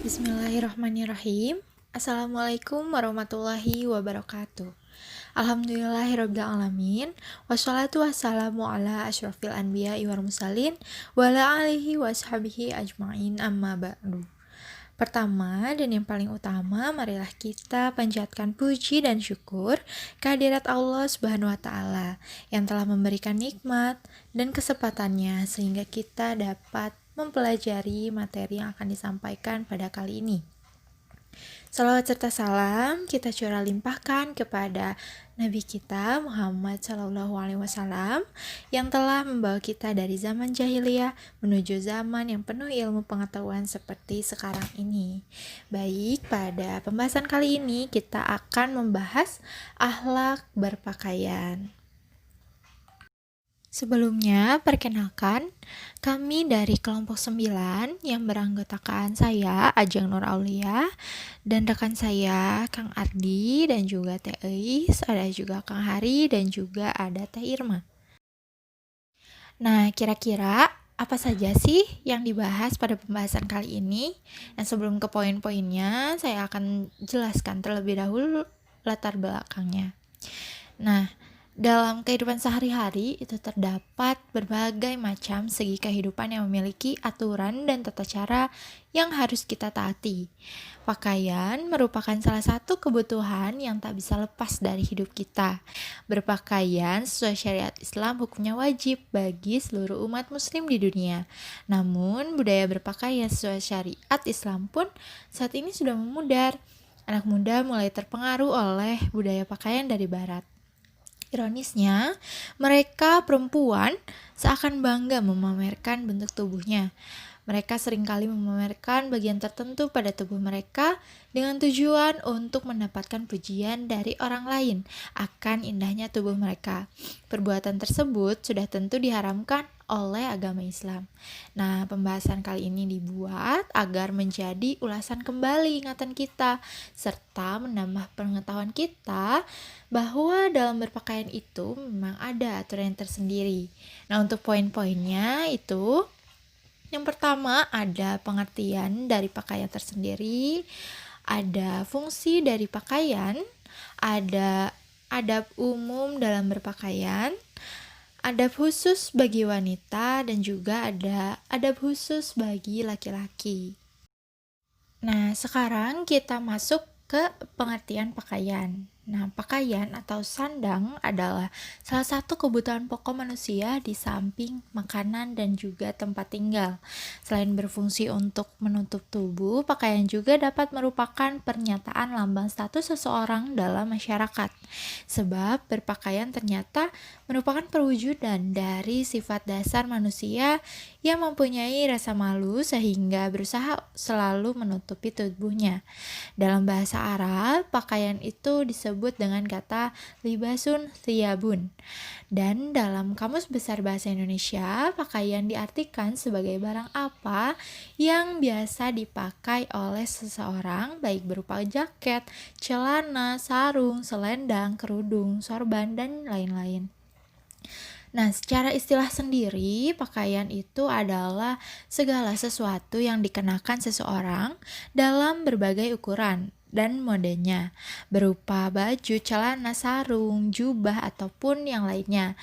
Bismillahirrahmanirrahim. Assalamualaikum warahmatullahi wabarakatuh. Alhamdulillahirabbil alamin. Wassalatu wassalamu ala asyrofil anbiya'i wal mursalin wa ala alihi washabihi ajmain amma ba'du. Pertama dan yang paling utama, marilah kita panjatkan puji dan syukur kehadirat Allah Subhanahu wa taala yang telah memberikan nikmat dan kesempatannya sehingga kita dapat mempelajari materi yang akan disampaikan pada kali ini. Salawat serta salam kita curah limpahkan kepada Nabi kita Muhammad SAW yang telah membawa kita dari zaman jahiliyah menuju zaman yang penuh ilmu pengetahuan seperti sekarang ini. Baik, pada pembahasan kali ini kita akan membahas akhlak berpakaian. Sebelumnya, perkenalkan, kami dari kelompok 9 yang beranggotakan saya, Ajeng Nur Aulia, dan rekan saya, Kang Ardi, dan juga Teh Eis, ada juga Kang Hari, dan juga ada Teh Irma. Nah, kira-kira apa saja sih yang dibahas pada pembahasan kali ini? Dan sebelum ke poin-poinnya, saya akan jelaskan terlebih dahulu latar belakangnya. Nah, dalam kehidupan sehari-hari itu terdapat berbagai macam segi kehidupan yang memiliki aturan dan tata cara yang harus kita taati. Pakaian merupakan salah satu kebutuhan yang tak bisa lepas dari hidup kita. Berpakaian sesuai syariat Islam hukumnya wajib bagi seluruh umat muslim di dunia. Namun, budaya berpakaian sesuai syariat Islam pun saat ini sudah memudar. Anak muda mulai terpengaruh oleh budaya pakaian dari barat. Ironisnya, mereka perempuan seakan bangga memamerkan bentuk tubuhnya. Mereka seringkali memamerkan bagian tertentu pada tubuh mereka dengan tujuan untuk mendapatkan pujian dari orang lain akan indahnya tubuh mereka. Perbuatan tersebut sudah tentu diharamkan oleh agama Islam. Nah, pembahasan kali ini dibuat agar menjadi ulasan kembali ingatan kita serta menambah pengetahuan kita bahwa dalam berpakaian itu memang ada aturan yang tersendiri. Nah, untuk poin-poinnya itu yang pertama ada pengertian dari pakaian tersendiri, ada fungsi dari pakaian, ada adab umum dalam berpakaian, adab khusus bagi wanita, dan juga ada adab khusus bagi laki-laki. Nah, sekarang kita masuk ke pengertian pakaian. Nah, pakaian atau sandang adalah salah satu kebutuhan pokok manusia di samping makanan dan juga tempat tinggal. Selain berfungsi untuk menutup tubuh, pakaian juga dapat merupakan pernyataan lambang status seseorang dalam masyarakat. Sebab berpakaian ternyata merupakan perwujudan dari sifat dasar manusia yang mempunyai rasa malu sehingga berusaha selalu menutupi tubuhnya. Dalam bahasa Arab, pakaian itu disebut dengan kata libasun thiyabun. Dan dalam Kamus Besar Bahasa Indonesia, pakaian diartikan sebagai barang apa yang biasa dipakai oleh seseorang, baik berupa jaket, celana, sarung, selendang, kerudung, sorban, dan lain-lain. Nah, secara istilah sendiri, pakaian itu adalah segala sesuatu yang dikenakan seseorang dalam berbagai ukuran dan modenya, berupa baju, celana, sarung, jubah, ataupun yang lainnya,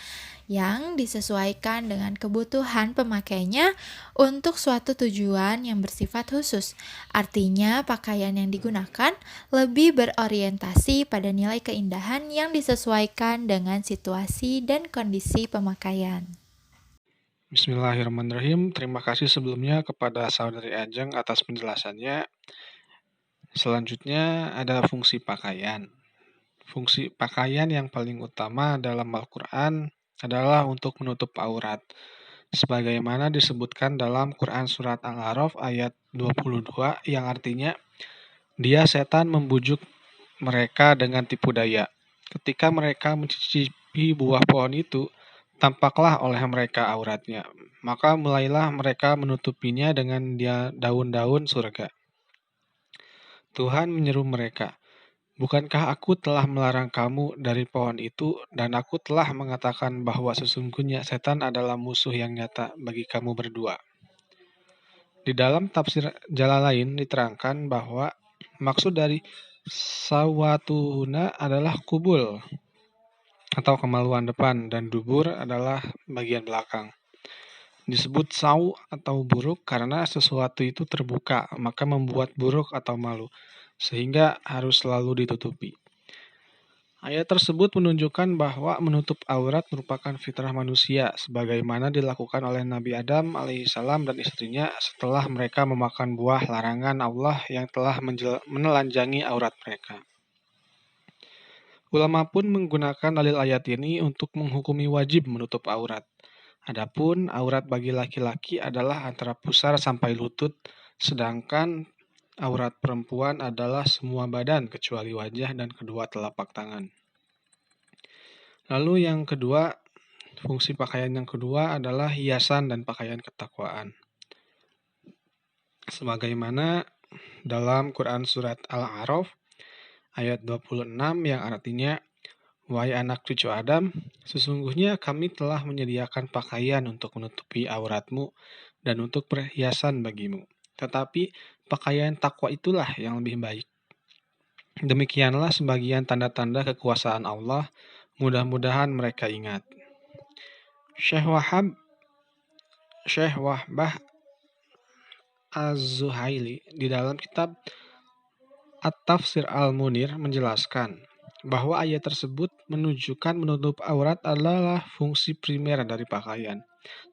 yang disesuaikan dengan kebutuhan pemakainya untuk suatu tujuan yang bersifat khusus. Artinya, pakaian yang digunakan lebih berorientasi pada nilai keindahan yang disesuaikan dengan situasi dan kondisi pemakaian. Bismillahirrahmanirrahim. Terima kasih sebelumnya kepada Saudari Ajeng atas penjelasannya. Selanjutnya ada fungsi pakaian. Fungsi pakaian yang paling utama dalam Al-Quran adalah untuk menutup aurat. Sebagaimana disebutkan dalam Quran Surat Al-A'raf ayat 22 yang artinya, dia setan membujuk mereka dengan tipu daya. Ketika mereka mencicipi buah pohon itu, tampaklah oleh mereka auratnya. Maka mulailah mereka menutupinya dengan daun-daun surga. Tuhan menyeru mereka, "Bukankah aku telah melarang kamu dari pohon itu, dan aku telah mengatakan bahwa sesungguhnya setan adalah musuh yang nyata bagi kamu berdua?" Di dalam tafsir Jalalain diterangkan bahwa maksud dari sawatuhuna adalah kubul atau kemaluan depan dan dubur adalah bagian belakang. Disebut saw atau buruk karena sesuatu itu terbuka, maka membuat buruk atau malu, sehingga harus selalu ditutupi. Ayat tersebut menunjukkan bahwa menutup aurat merupakan fitrah manusia, sebagaimana dilakukan oleh Nabi Adam alaihissalam dan istrinya setelah mereka memakan buah larangan Allah yang telah menelanjangi aurat mereka. Ulama pun menggunakan dalil ayat ini untuk menghukumi wajib menutup aurat. Adapun aurat bagi laki-laki adalah antara pusar sampai lutut, sedangkan aurat perempuan adalah semua badan kecuali wajah dan kedua telapak tangan. Lalu yang kedua, fungsi pakaian yang kedua adalah hiasan dan pakaian ketakwaan. Sebagaimana dalam Quran Surat Al-A'raf ayat 26 yang artinya, "Wahai anak cucu Adam, sesungguhnya kami telah menyediakan pakaian untuk menutupi auratmu dan untuk perhiasan bagimu. Tetapi pakaian takwa itulah yang lebih baik. Demikianlah sebagian tanda-tanda kekuasaan Allah, mudah-mudahan mereka ingat." Syekh Wahbah Az-Zuhaili di dalam kitab At-Tafsir Al-Munir menjelaskan bahwa ayat tersebut menunjukkan menutup aurat adalah fungsi primer dari pakaian,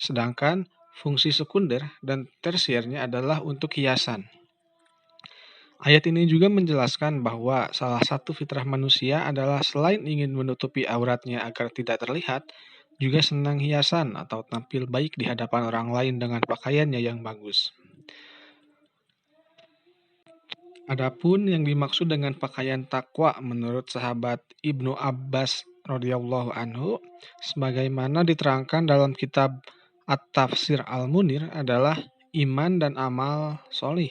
sedangkan fungsi sekunder dan tersiernya adalah untuk hiasan. Ayat ini juga menjelaskan bahwa salah satu fitrah manusia adalah selain ingin menutupi auratnya agar tidak terlihat, juga senang hiasan atau tampil baik di hadapan orang lain dengan pakaiannya yang bagus. Adapun yang dimaksud dengan pakaian takwa menurut sahabat Ibnu Abbas radhiyallahu anhu, sebagaimana diterangkan dalam kitab At-Tafsir Al-Munir adalah iman dan amal solih.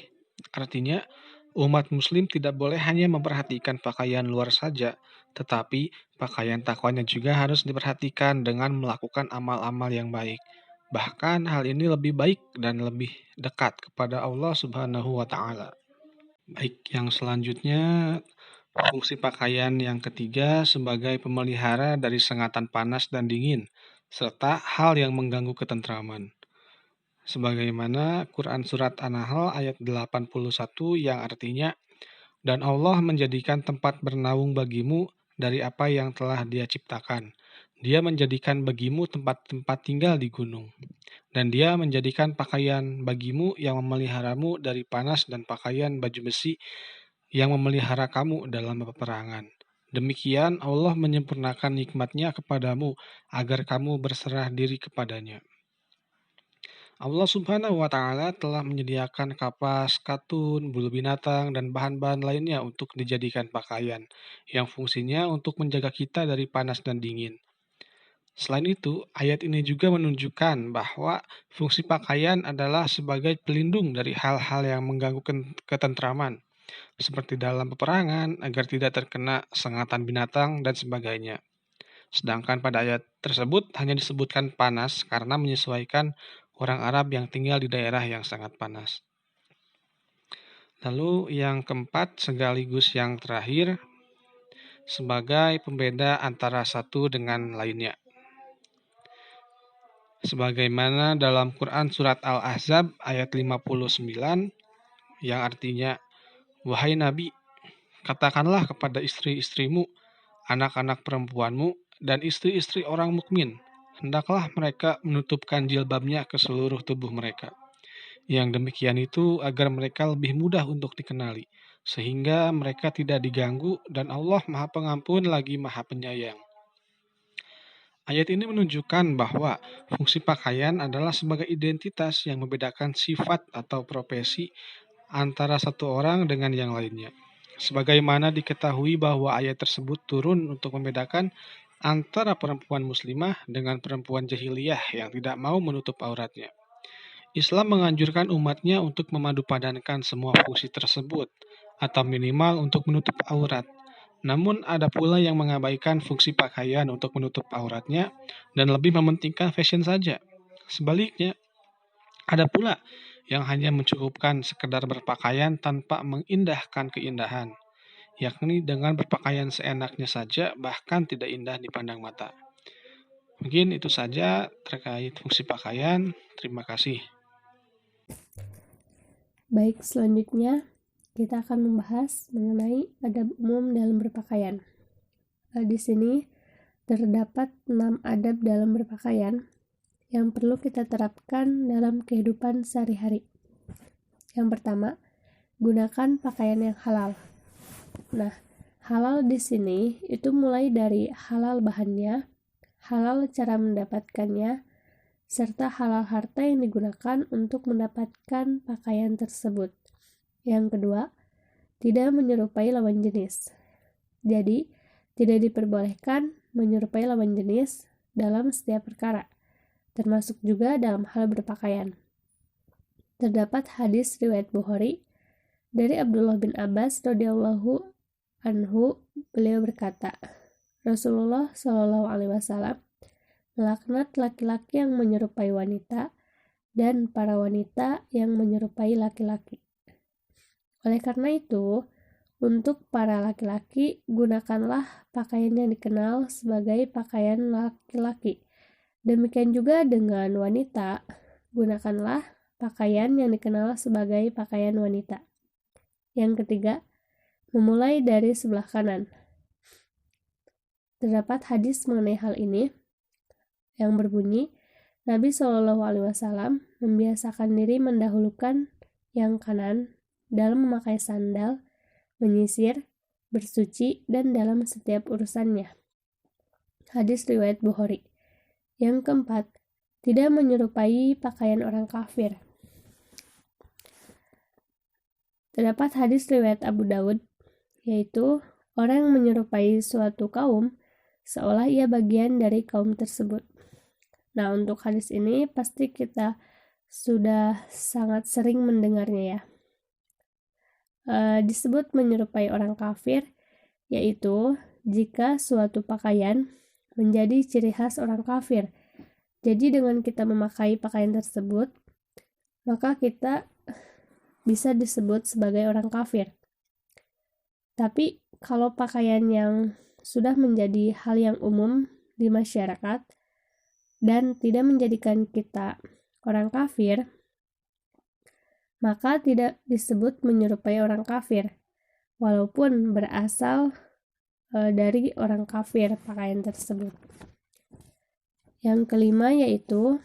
Artinya, umat muslim tidak boleh hanya memperhatikan pakaian luar saja, tetapi pakaian takwanya juga harus diperhatikan dengan melakukan amal-amal yang baik. Bahkan hal ini lebih baik dan lebih dekat kepada Allah Subhanahu wa taala. Baik, yang selanjutnya fungsi pakaian yang ketiga sebagai pemelihara dari sengatan panas dan dingin, serta hal yang mengganggu ketentraman. Sebagaimana Quran Surat An-Nahl ayat 81 yang artinya, "Dan Allah menjadikan tempat bernaung bagimu dari apa yang telah Dia ciptakan. Dia menjadikan bagimu tempat-tempat tinggal di gunung. Dan Dia menjadikan pakaian bagimu yang memeliharamu dari panas dan pakaian baju besi yang memelihara kamu dalam peperangan. Demikian Allah menyempurnakan nikmat-Nya kepadamu agar kamu berserah diri kepadanya." Allah Subhanahu wa taala telah menyediakan kapas, katun, bulu binatang, dan bahan-bahan lainnya untuk dijadikan pakaian, yang fungsinya untuk menjaga kita dari panas dan dingin. Selain itu, ayat ini juga menunjukkan bahwa fungsi pakaian adalah sebagai pelindung dari hal-hal yang mengganggu ketentraman, seperti dalam peperangan agar tidak terkena sengatan binatang dan sebagainya. Sedangkan pada ayat tersebut hanya disebutkan panas karena menyesuaikan orang Arab yang tinggal di daerah yang sangat panas. Lalu yang keempat sekaligus yang terakhir sebagai pembeda antara satu dengan lainnya. Sebagaimana dalam Quran Surat Al-Ahzab ayat 59 yang artinya, "Wahai Nabi, katakanlah kepada istri-istrimu, anak-anak perempuanmu, dan istri-istri orang mukmin, hendaklah mereka menutupkan jilbabnya ke seluruh tubuh mereka. Yang demikian itu agar mereka lebih mudah untuk dikenali, sehingga mereka tidak diganggu dan Allah Maha Pengampun lagi Maha Penyayang." Ayat ini menunjukkan bahwa fungsi pakaian adalah sebagai identitas yang membedakan sifat atau profesi antara satu orang dengan yang lainnya. Sebagaimana diketahui bahwa ayat tersebut turun untuk membedakan antara perempuan muslimah dengan perempuan jahiliyah yang tidak mau menutup auratnya. Islam menganjurkan umatnya untuk memadupadankan semua fungsi tersebut, atau minimal untuk menutup aurat. Namun ada pula yang mengabaikan fungsi pakaian untuk menutup auratnya dan lebih mementingkan fashion saja. Sebaliknya, ada pula yang hanya mencukupkan sekedar berpakaian tanpa mengindahkan keindahan, yakni dengan berpakaian seenaknya saja bahkan tidak indah dipandang mata. Mungkin itu saja terkait fungsi pakaian. Terima kasih. Baik, selanjutnya kita akan membahas mengenai adab umum dalam berpakaian. Di sini terdapat 6 adab dalam berpakaian yang perlu kita terapkan dalam kehidupan sehari-hari. Yang pertama, gunakan pakaian yang halal. Nah, halal di sini itu mulai dari halal bahannya, halal cara mendapatkannya, serta halal harta yang digunakan untuk mendapatkan pakaian tersebut. Yang kedua, tidak menyerupai lawan jenis. Jadi, tidak diperbolehkan menyerupai lawan jenis dalam setiap perkara, termasuk juga dalam hal berpakaian. Terdapat hadis riwayat Bukhari dari Abdullah bin Abbas radhiyallahu anhu, beliau berkata, Rasulullah Shallallahu alaihi wasallam melaknat laki-laki yang menyerupai wanita dan para wanita yang menyerupai laki-laki. Oleh karena itu, untuk para laki-laki, gunakanlah pakaian yang dikenal sebagai pakaian laki-laki. Demikian juga dengan wanita, gunakanlah pakaian yang dikenal sebagai pakaian wanita. Yang ketiga, memulai dari sebelah kanan. Terdapat hadis mengenai hal ini yang berbunyi, Nabi Shallallahu alaihi wasallam membiasakan diri mendahulukan yang kanan dalam memakai sandal, menyisir, bersuci, dan dalam setiap urusannya. Hadis riwayat Bukhari. Yang keempat, tidak menyerupai pakaian orang kafir. Terdapat hadis riwayat Abu Daud, yaitu orang yang menyerupai suatu kaum seolah ia bagian dari kaum tersebut. Nah, untuk hadis ini pasti kita sudah sangat sering mendengarnya ya. Disebut menyerupai orang kafir, yaitu jika suatu pakaian menjadi ciri khas orang kafir. Jadi dengan kita memakai pakaian tersebut, maka kita bisa disebut sebagai orang kafir. Tapi kalau pakaian yang sudah menjadi hal yang umum di masyarakat dan tidak menjadikan kita orang kafir, maka tidak disebut menyerupai orang kafir, walaupun berasal dari orang kafir pakaian tersebut. Yang kelima yaitu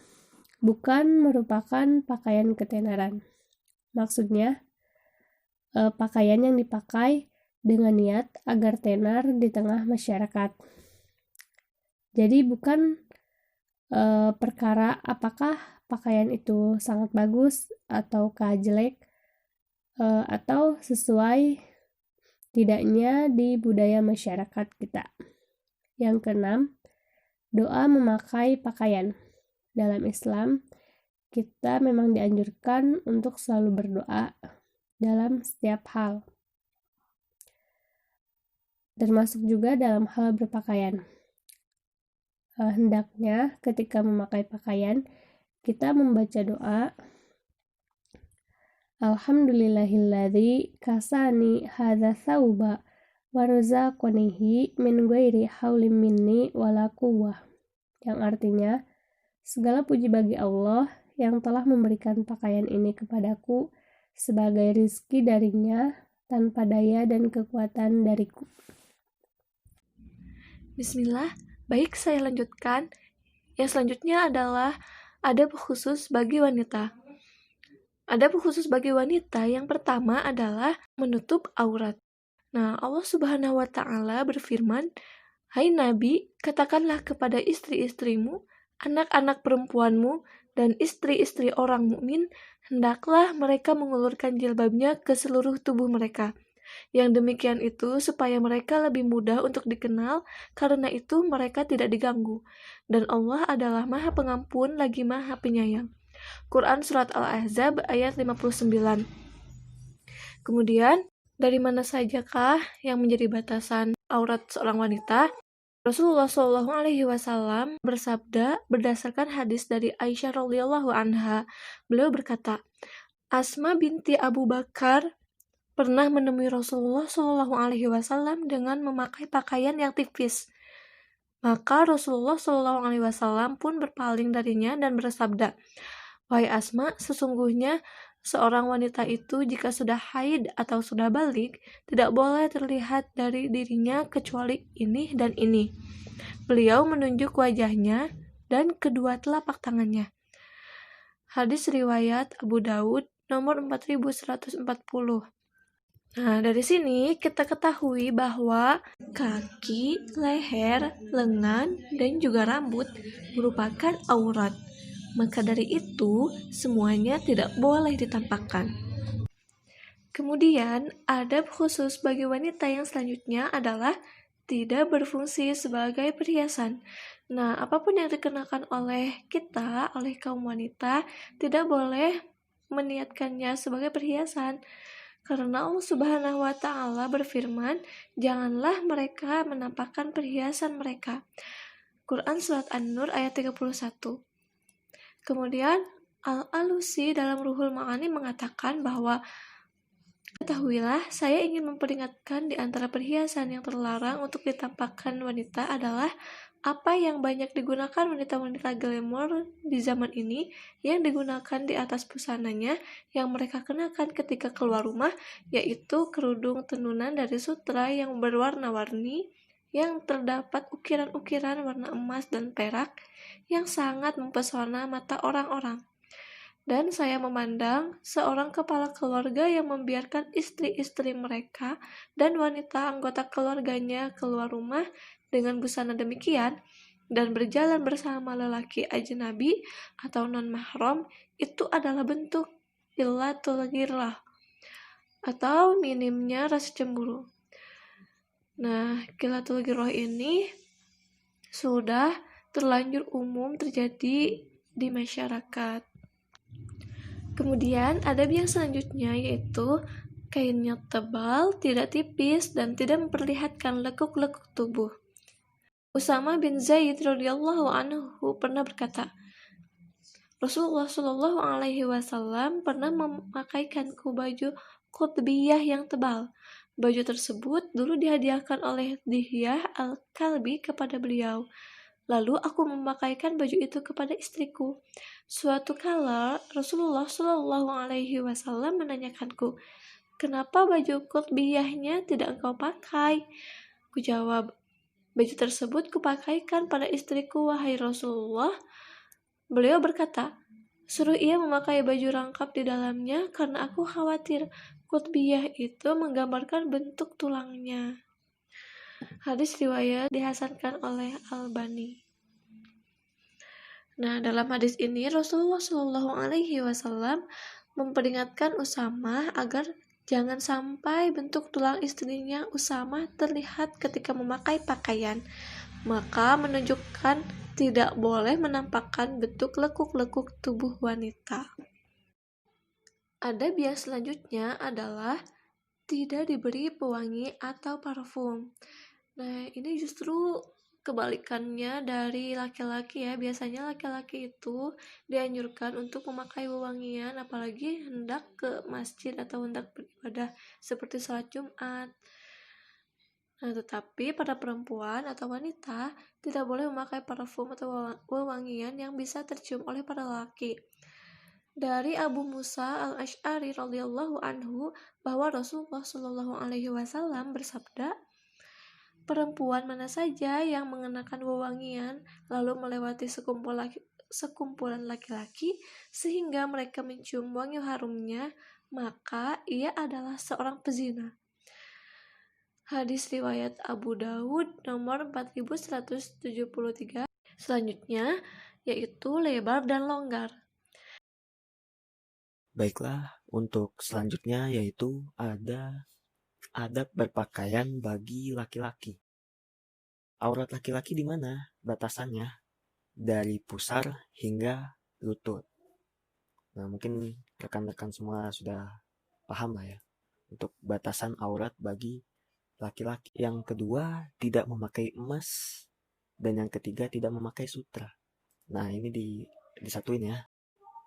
bukan merupakan pakaian ketenaran. Maksudnya, pakaian yang dipakai dengan niat agar tenar di tengah masyarakat. Jadi bukan perkara apakah pakaian itu sangat bagus ataukah jelek, atau sesuai tidaknya di budaya masyarakat kita. Yang keenam, doa memakai pakaian. Dalam Islam, kita memang dianjurkan untuk selalu berdoa dalam setiap hal, termasuk juga dalam hal berpakaian. Hendaknya ketika memakai pakaian, kita membaca doa, Alhamdulillahilladzi kasani hadza thawba wa razaqanihi min ghairi haulin minni wala quwwah. Yang artinya, segala puji bagi Allah yang telah memberikan pakaian ini kepadaku sebagai rizki darinya tanpa daya dan kekuatan dariku. Bismillah, baik saya lanjutkan. Yang selanjutnya adalah adab khusus bagi wanita. Adab khusus bagi wanita yang pertama adalah menutup aurat. Nah, Allah Subhanahu wa Ta'ala berfirman, "Hai Nabi, katakanlah kepada istri-istrimu, anak-anak perempuanmu, dan istri-istri orang mukmin, hendaklah mereka mengulurkan jilbabnya ke seluruh tubuh mereka. Yang demikian itu supaya mereka lebih mudah untuk dikenal, karena itu mereka tidak diganggu. Dan Allah adalah Maha Pengampun lagi Maha Penyayang." Quran Surat Al-Ahzab ayat 59. Kemudian, dari mana sajakah yang menjadi batasan aurat seorang wanita? Rasulullah Shallallahu alaihi wasallam bersabda berdasarkan hadis dari Aisyah radhiyallahu anha. Beliau berkata, Asma binti Abu Bakar pernah menemui Rasulullah Shallallahu Alaihi Wasallam dengan memakai pakaian yang tipis. Maka Rasulullah Shallallahu Alaihi Wasallam pun berpaling darinya dan bersabda, "Wahai Asma, sesungguhnya seorang wanita itu jika sudah haid atau sudah balik, tidak boleh terlihat dari dirinya kecuali ini dan ini." Beliau menunjuk wajahnya dan kedua telapak tangannya. Hadis riwayat Abu Daud nomor 4140. Nah, dari sini kita ketahui bahwa kaki, leher, lengan, dan juga rambut merupakan aurat. Maka dari itu, semuanya tidak boleh ditampakkan. Kemudian, adab khusus bagi wanita yang selanjutnya adalah tidak berfungsi sebagai perhiasan. Nah, apapun yang dikenakan oleh kita, oleh kaum wanita, tidak boleh meniatkannya sebagai perhiasan. Karena Allah Subhanahu wa Ta'ala berfirman, "Janganlah mereka menampakkan perhiasan mereka." Quran Surat An-Nur ayat 31. Kemudian Al-Alusi dalam Ruhul Ma'ani mengatakan bahwa, "Ketahuilah, saya ingin memperingatkan di antara perhiasan yang terlarang untuk ditampakkan wanita adalah apa yang banyak digunakan wanita-wanita glamour di zaman ini, yang digunakan di atas busananya yang mereka kenakan ketika keluar rumah, yaitu kerudung tenunan dari sutra yang berwarna-warni, yang terdapat ukiran-ukiran warna emas dan perak yang sangat mempesona mata orang-orang. Dan saya memandang seorang kepala keluarga yang membiarkan istri-istri mereka dan wanita anggota keluarganya keluar rumah dengan busana demikian dan berjalan bersama lelaki ajnabi atau non-mahram, itu adalah bentuk qillatul ghirlah atau minimnya rasa cemburu. Nah, qillatul ghirlah ini sudah terlanjur umum terjadi di masyarakat. Kemudian adab yang selanjutnya yaitu kainnya tebal, tidak tipis, dan tidak memperlihatkan lekuk-lekuk tubuh. Usama bin Zaid radhiyallahu anhu pernah berkata, Rasulullah Shallallahu Alaihi Wasallam pernah memakaikanku baju qutbiyah yang tebal. Baju tersebut dulu dihadiahkan oleh Dihyah al-Kalbi kepada beliau. Lalu aku memakaikan baju itu kepada istriku. Suatu kala Rasulullah Shallallahu Alaihi Wasallam menanyakanku, "Kenapa baju qutbiyahnya tidak engkau pakai?" Ku jawab, "Baju tersebut kupakaikan pada istriku, wahai Rasulullah." Beliau berkata, "Suruh ia memakai baju rangkap di dalamnya karena aku khawatir qutbiyah itu menggambarkan bentuk tulangnya." Hadis riwayat dihasankan oleh Albani. Nah, dalam hadis ini Rasulullah Shallallahu Alaihi Wasallam memperingatkan Usama agar jangan sampai bentuk tulang istrinya Usama terlihat ketika memakai pakaian, maka menunjukkan tidak boleh menampakkan bentuk lekuk-lekuk tubuh wanita. Adab yang selanjutnya adalah tidak diberi pewangi atau parfum. Nah, ini justru kebalikannya dari laki-laki ya. Biasanya laki-laki itu dianjurkan untuk memakai wewangian apalagi hendak ke masjid atau hendak beribadah seperti sholat Jumat. Nah, tetapi pada perempuan atau wanita tidak boleh memakai parfum atau wewangian yang bisa tercium oleh para laki. Dari Abu Musa al-Asy'ari radhiyallahu anhu bahwa Rasulullah Shallallahu Alaihi Wasallam bersabda, "Perempuan mana saja yang mengenakan wewangian lalu melewati sekumpulan laki-laki sehingga mereka mencium wangi harumnya, maka ia adalah seorang pezina." Hadis riwayat Abu Daud nomor 4173. Selanjutnya yaitu lebar dan longgar. Baiklah, untuk selanjutnya yaitu ada adab berpakaian bagi laki-laki. Aurat laki-laki di mana batasannya? Dari pusar hingga lutut. Nah, mungkin rekan-rekan semua sudah paham lah ya untuk batasan aurat bagi laki-laki. Yang kedua, tidak memakai emas, dan yang ketiga tidak memakai sutra. Nah, ini disatuin ya,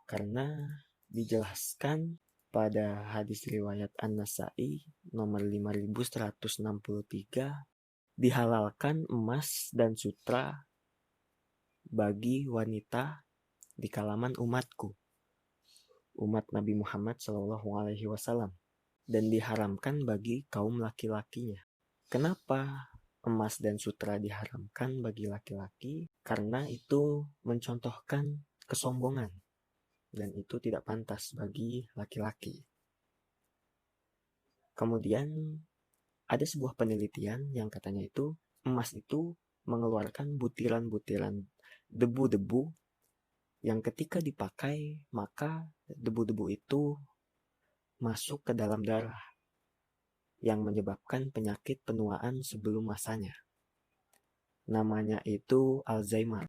karena dijelaskan pada hadis riwayat An-Nasa'i nomor 5163, dihalalkan emas dan sutra bagi wanita di kalangan umatku, umat Nabi Muhammad SAW, dan diharamkan bagi kaum laki-lakinya. Kenapa emas dan sutra diharamkan bagi laki-laki? Karena itu mencontohkan kesombongan, dan itu tidak pantas bagi laki-laki. Kemudian ada sebuah penelitian yang katanya itu emas itu mengeluarkan butiran-butiran debu-debu yang ketika dipakai maka debu-debu itu masuk ke dalam darah yang menyebabkan penyakit penuaan sebelum masanya. Namanya itu Alzheimer.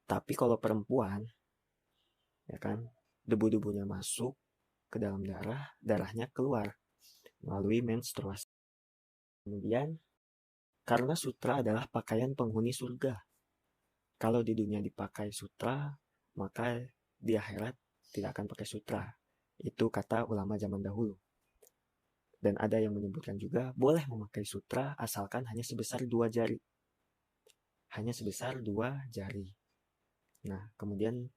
Tapi kalau perempuan, ya kan, debu-debunya masuk ke dalam darah, darahnya keluar melalui menstruasi. Kemudian, karena sutra adalah pakaian penghuni surga. Kalau di dunia dipakai sutra, maka di akhirat tidak akan pakai sutra. Itu kata ulama zaman dahulu. Dan ada yang menyebutkan juga boleh memakai sutra asalkan hanya sebesar 2 jari. Hanya sebesar 2 jari. Nah, kemudian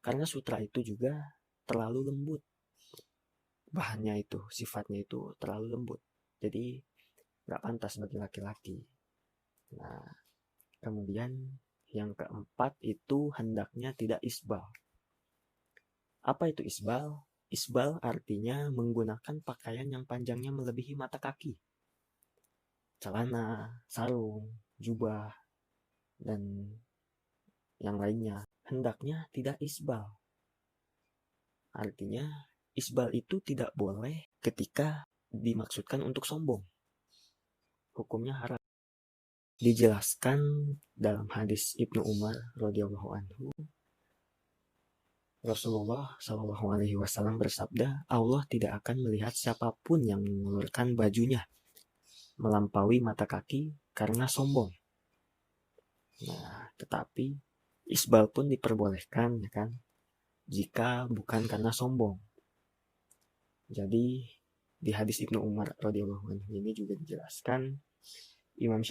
karena sutra itu juga terlalu lembut. Bahannya itu, sifatnya itu terlalu lembut. Jadi nggak pantas bagi laki-laki. Nah, kemudian yang keempat itu hendaknya tidak isbal. Apa itu isbal? Isbal artinya menggunakan pakaian yang panjangnya melebihi mata kaki. Celana, sarung, jubah, dan yang lainnya. Hendaknya tidak isbal. Artinya isbal itu tidak boleh ketika dimaksudkan untuk sombong. Hukumnya haram. Dijelaskan dalam hadis Ibnu Umar radhiyallahu anhu, Rasulullah SAW bersabda, Allah tidak akan melihat siapapun yang mengulurkan bajunya melampaui mata kaki karena sombong. Nah, tetapi isbal pun diperbolehkan, ya kan, jika bukan karena sombong. Jadi di hadis Ibnu Umar radhiyallahu anhu ini juga dijelaskan, Imam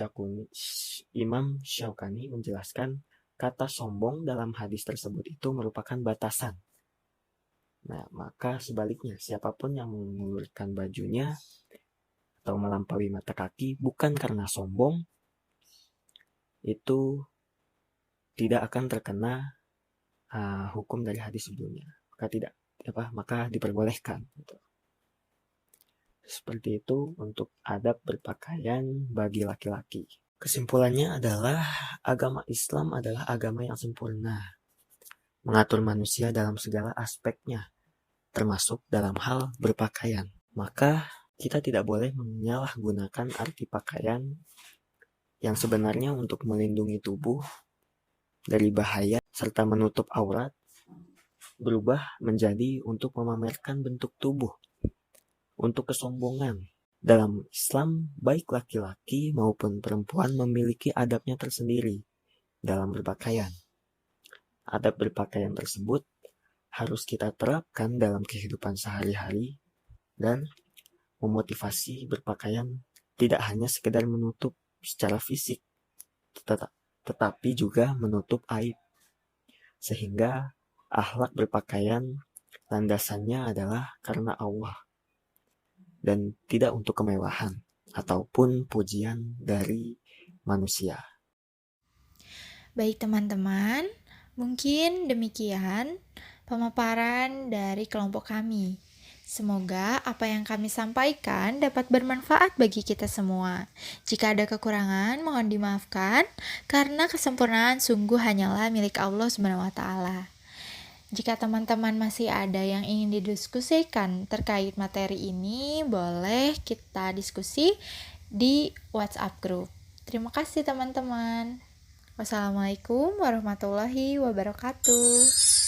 Syaukani menjelaskan kata sombong dalam hadis tersebut itu merupakan batasan. Nah, maka sebaliknya, siapapun yang mengulurkan bajunya atau melampaui mata kaki bukan karena sombong, itu tidak akan terkena hukum dari hadis sebelumnya. Maka diperbolehkan. Gitu. Seperti itu untuk adab berpakaian bagi laki-laki. Kesimpulannya adalah agama Islam adalah agama yang sempurna, mengatur manusia dalam segala aspeknya, termasuk dalam hal berpakaian. Maka kita tidak boleh menyalahgunakan arti pakaian yang sebenarnya untuk melindungi tubuh dari bahaya serta menutup aurat, berubah menjadi untuk memamerkan bentuk tubuh, untuk kesombongan. Dalam Islam, baik laki-laki maupun perempuan memiliki adabnya tersendiri dalam berpakaian. Adab berpakaian tersebut harus kita terapkan dalam kehidupan sehari-hari dan memotivasi berpakaian tidak hanya sekedar menutup secara fisik, tetapi juga menutup aib. Sehingga akhlak berpakaian landasannya adalah karena Allah dan tidak untuk kemewahan ataupun pujian dari manusia. Baik teman-teman, mungkin demikian pemaparan dari kelompok kami. Semoga apa yang kami sampaikan dapat bermanfaat bagi kita semua. Jika ada kekurangan, mohon dimaafkan, karena kesempurnaan sungguh hanyalah milik Allah SWT. Jika teman-teman masih ada yang ingin didiskusikan terkait materi ini, boleh kita diskusi di WhatsApp group. Terima kasih teman-teman. Wassalamualaikum warahmatullahi wabarakatuh.